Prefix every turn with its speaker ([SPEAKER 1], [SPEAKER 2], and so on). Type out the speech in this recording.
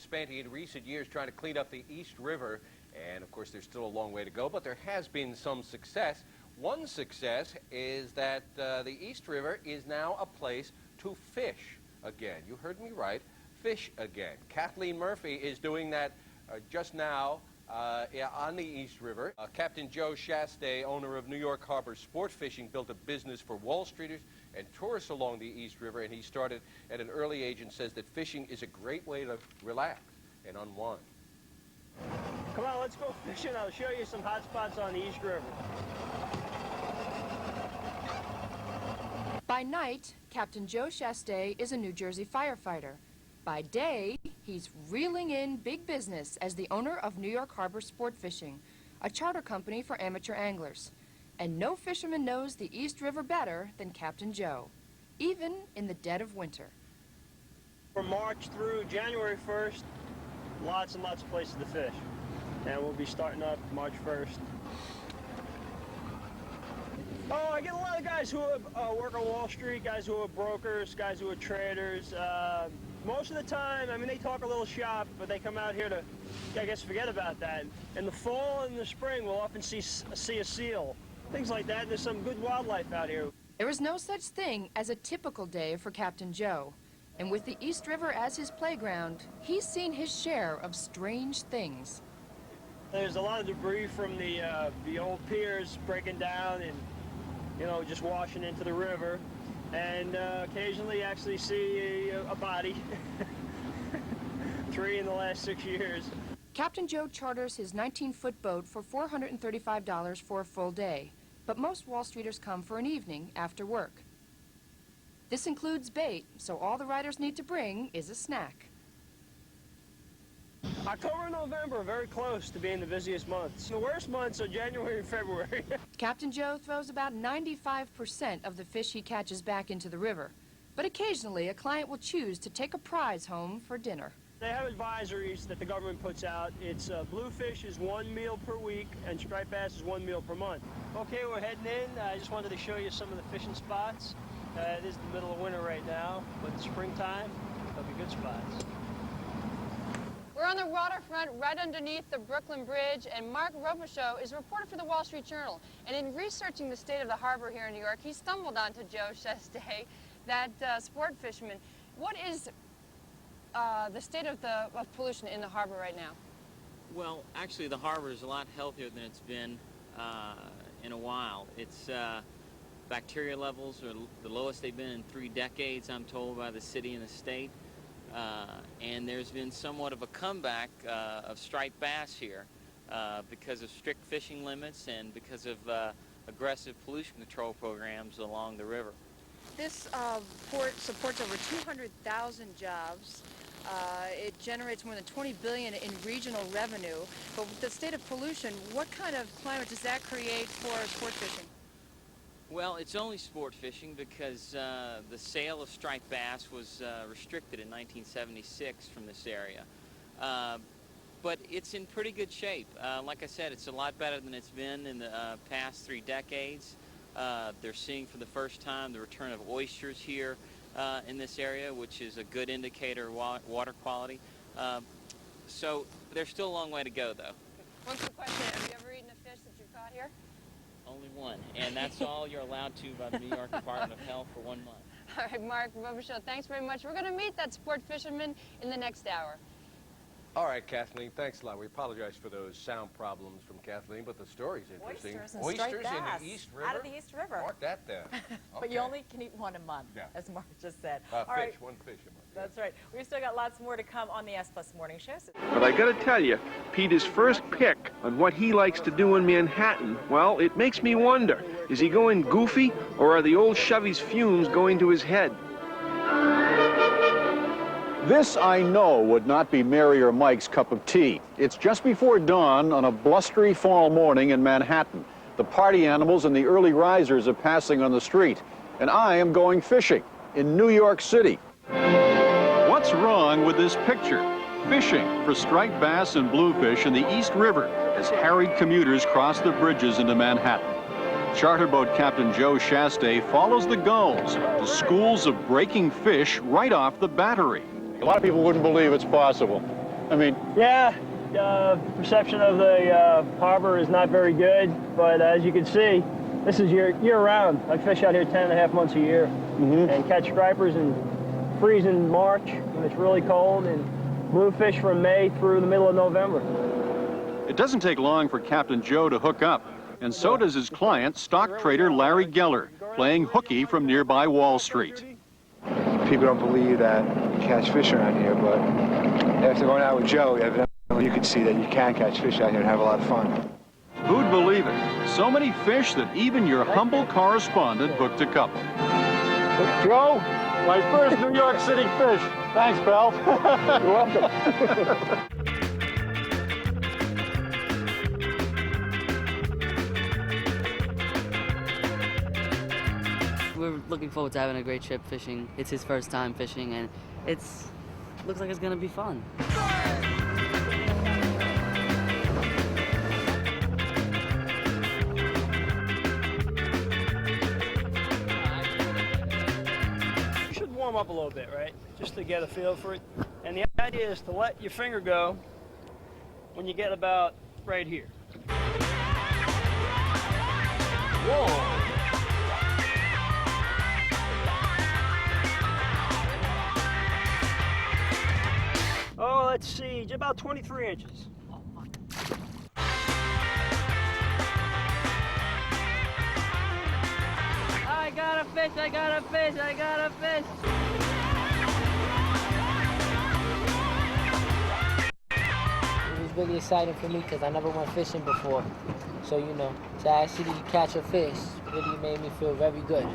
[SPEAKER 1] spanty in recent years trying to clean up the East River. And, of course, there's still a long way to go, but there has been some success. One success is that the East River is now a place to fish again. You heard me right, fish again. Kathleen Murphy is doing that just now on the East River. Captain Joe Shastay, owner of New York Harbor Sport Fishing, built a business for Wall Streeters and tourists along the East River, and he started at an early age and says that fishing is a great way to relax and unwind.
[SPEAKER 2] Come on, let's go fishing. I'll show you some hot spots on the East River.
[SPEAKER 3] By night, Captain Joe Shastay is a New Jersey firefighter. By day, he's reeling in big business as the owner of New York Harbor Sport Fishing, a charter company for amateur anglers. And no fisherman knows the East River better than Captain Joe, even in the dead of winter.
[SPEAKER 2] From March through January 1st, lots and lots of places to fish. And we'll be starting up March 1st. Oh, I get a lot of guys who work on Wall Street, guys who are brokers, guys who are traders. Most of the time, I mean, they talk a little shop, but they come out here to, I guess, forget about that. In the fall and the spring, we'll often see a seal, things like that. There's some good wildlife out here.
[SPEAKER 3] There is no such thing as a typical day for Captain Joe. And with the East River as his playground, he's seen his share of strange things.
[SPEAKER 2] There's a lot of debris from the old piers breaking down and, you know, just washing into the river. And occasionally actually see a body. 3 in the last 6 years.
[SPEAKER 3] Captain Joe charters his 19-foot boat for $435 for a full day. But most Wall Streeters come for an evening after work. This includes bait, so all the riders need to bring is a snack.
[SPEAKER 2] October and November are very close to being the busiest months. The worst months are January and February. Captain
[SPEAKER 3] Joe throws about 95% of the fish he catches back into the river. But occasionally, a client will choose to take a prize home for dinner.
[SPEAKER 2] They have advisories that the government puts out. It's bluefish is 1 meal per week, and striped bass is 1 meal per month. Okay, we're heading in. I just wanted to show you some of the fishing spots. It is the middle of winter right now, but in springtime, there'll be good spots.
[SPEAKER 4] We're on the waterfront right underneath the Brooklyn Bridge, and Mark Robichaud is a reporter for the Wall Street Journal. And in researching the state of the harbor here in New York, he stumbled onto Joe Shastay, that sport fisherman. What is the state of pollution in the harbor right now?
[SPEAKER 5] Well, actually, the harbor is a lot healthier than it's been in a while. Its bacteria levels are the lowest they've been in 3 decades, I'm told, by the city and the state. And there's been somewhat of a comeback of striped bass here because of strict fishing limits and because of aggressive pollution control programs along the river.
[SPEAKER 3] This port supports over 200,000 jobs. It generates more than $20 billion in regional revenue. But with the state of pollution, what kind of climate does that create for sport fishing?
[SPEAKER 5] Well, it's only sport fishing because the sale of striped bass was restricted in 1976 from this area. But it's in pretty good shape. Like I said, it's a lot better than it's been in the past 3 decades. They're seeing for the first time the return of oysters here in this area, which is a good indicator of water quality. So there's still a long way to go, though.
[SPEAKER 4] One quick question. Have you ever eaten a fish that you caught here?
[SPEAKER 5] Only one, and that's all you're allowed to by the New York Department of Health for 1 month.
[SPEAKER 4] All right, Mark Robichaud, thanks very much. We're going to meet that sport fisherman in the next hour.
[SPEAKER 1] All right, Kathleen, thanks a lot. We apologize for those sound problems from Kathleen, but the story's interesting.
[SPEAKER 6] Oysters
[SPEAKER 1] in the East River?
[SPEAKER 6] Out of the East River.
[SPEAKER 1] Mark that down. Okay.
[SPEAKER 6] But you only can eat 1 a month, as Mark just said.
[SPEAKER 1] All right. One fish a month.
[SPEAKER 6] That's right. We've still got lots more to come on the S Plus Morning Show.
[SPEAKER 7] But I gotta tell you, Peter's first pick on what he likes to do in Manhattan, well, it makes me wonder. Is he going goofy, or are the old Chevy's fumes going to his head?
[SPEAKER 8] This, I know, would not be Mary or Mike's cup of tea. It's just before dawn on a blustery fall morning in Manhattan. The party animals and the early risers are passing on the street, and I am going fishing in New York City. What's wrong with this picture? Fishing for striped bass and bluefish in the East River as harried commuters cross the bridges into Manhattan. Charter boat Captain Joe Shastay follows the gulls to schools of breaking fish right off the Battery. A lot of people wouldn't believe it's possible. I mean,
[SPEAKER 2] Yeah, perception of the harbor is not very good, but as you can see, this is year-round. I fish out here 10.5 months a year and catch stripers in freezing March when it's really cold, and bluefish from May through the middle of November.
[SPEAKER 8] it doesn't take long for Captain Joe to hook up, and so does his client, stock trader Larry Geller, playing hooky from nearby Wall Street.
[SPEAKER 9] People don't believe that you catch fish around here, but after going out with Joe, evidently you can see that you can catch fish out here and have a lot of fun.
[SPEAKER 8] Who'd believe it? So many fish that even your humble correspondent hooked a couple.
[SPEAKER 10] Joe, my first New York City fish. Thanks, pal. You're welcome.
[SPEAKER 11] We're looking forward to having a great trip fishing. It's his first time fishing, and looks like it's gonna be fun.
[SPEAKER 2] You should warm up a little bit, right? Just to get a feel for it. And the idea is to let your finger go when you get about right here. Whoa! Oh, let's see, about 23 inches.
[SPEAKER 11] I got a fish, I got a fish, I got a fish!
[SPEAKER 12] It was really exciting for me because I never went fishing before. So, you know, to actually catch a fish really made me feel very good.